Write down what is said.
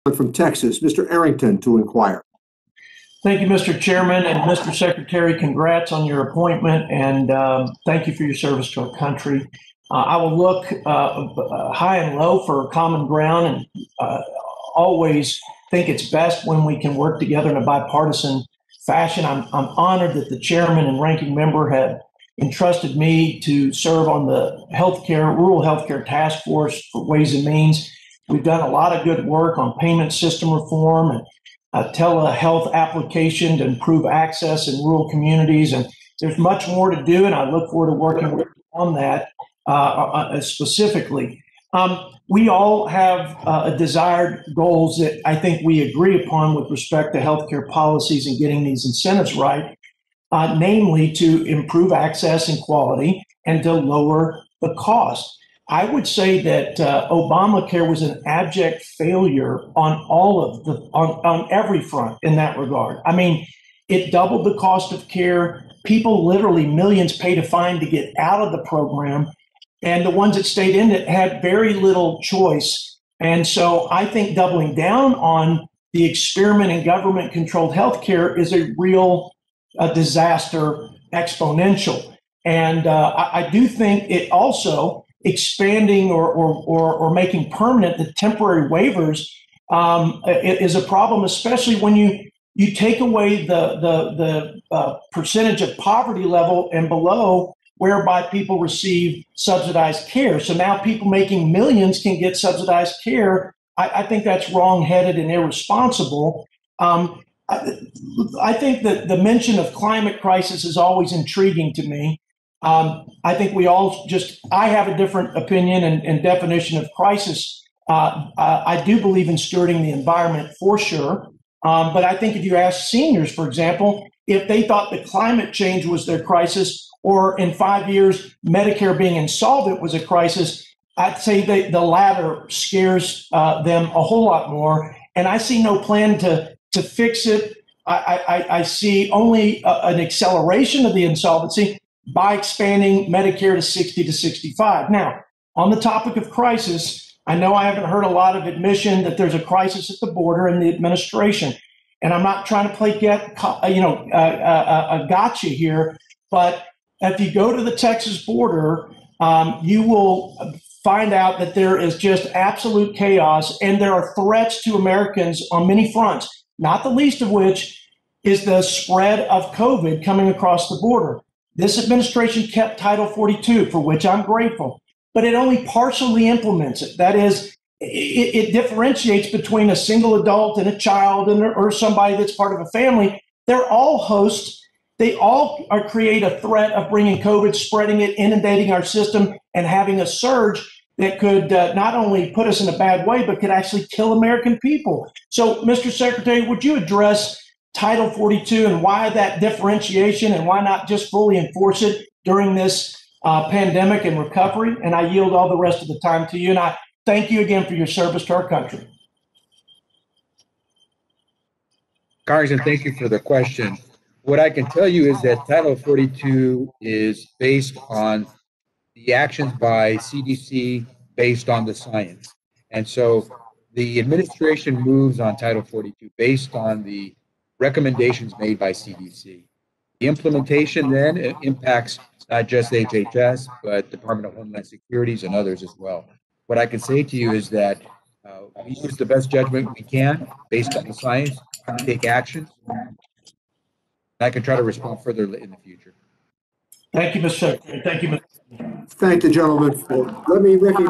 from Texas, Mr. Arrington, to inquire. Thank you, Mr. Chairman, and Mr. Secretary, congrats on your appointment, and thank you for your service to our country. I will look high and low for common ground and always think it's best when we can work together in a bipartisan fashion. I'm honored that the chairman and ranking member have entrusted me to serve on the rural healthcare task force for Ways and Means. We've done a lot of good work on payment system reform and telehealth application to improve access in rural communities. And there's much more to do, and I look forward to working with you on that specifically. We all have desired goals that I think we agree upon with respect to healthcare policies and getting these incentives right, namely to improve access and quality and to lower the cost. I would say that Obamacare was an abject failure on every front in that regard. I mean, it doubled the cost of care. People, literally millions, paid a fine to get out of the program, and the ones that stayed in it had very little choice. And so I think doubling down on the experiment in government-controlled healthcare is a real disaster, exponential. And I do think it also expanding or making permanent the temporary waivers is a problem, especially when you take away the percentage of poverty level and below whereby people receive subsidized care. So now people making millions can get subsidized care. I think that's wrong-headed and irresponsible. I think that the mention of climate crisis is always intriguing to me. I think we all I have a different opinion and definition of crisis. I do believe in stewarding the environment for sure. But I think if you ask seniors, for example, if they thought that climate change was their crisis, or in 5 years, Medicare being insolvent was a crisis, I'd say the latter scares them a whole lot more. And I see no plan to fix it. I see only an acceleration of the insolvency by expanding Medicare to 60 to 65. Now, on the topic of crisis, I know I haven't heard a lot of admission that there's a crisis at the border in the administration. And I'm not trying to play a gotcha here, but if you go to the Texas border, you will find out that there is just absolute chaos, and there are threats to Americans on many fronts, not the least of which is the spread of COVID coming across the border. This administration kept Title 42, for which I'm grateful, but it only partially implements it. That is, it differentiates between a single adult and a child or somebody that's part of a family. They're all hosts. They all create a threat of bringing COVID, spreading it, inundating our system, and having a surge that could not only put us in a bad way, but could actually kill American people. So, Mr. Secretary, would you address Title 42 and why that differentiation, and why not just fully enforce it during this pandemic and recovery? And I yield all the rest of the time to you. And I thank you again for your service to our country. Congressman, thank you for the question. What I can tell you is that Title 42 is based on the actions by CDC based on the science. And so the administration moves on Title 42 based on the recommendations made by CDC. The implementation then impacts not just HHS, but Department of Homeland Security and others as well. What I can say to you is that we use the best judgment we can based on the science to take action. I can try to respond further in the future. Thank you, Mr. Secretary. Thank you, Mr. Thank the gentleman. Let me recognize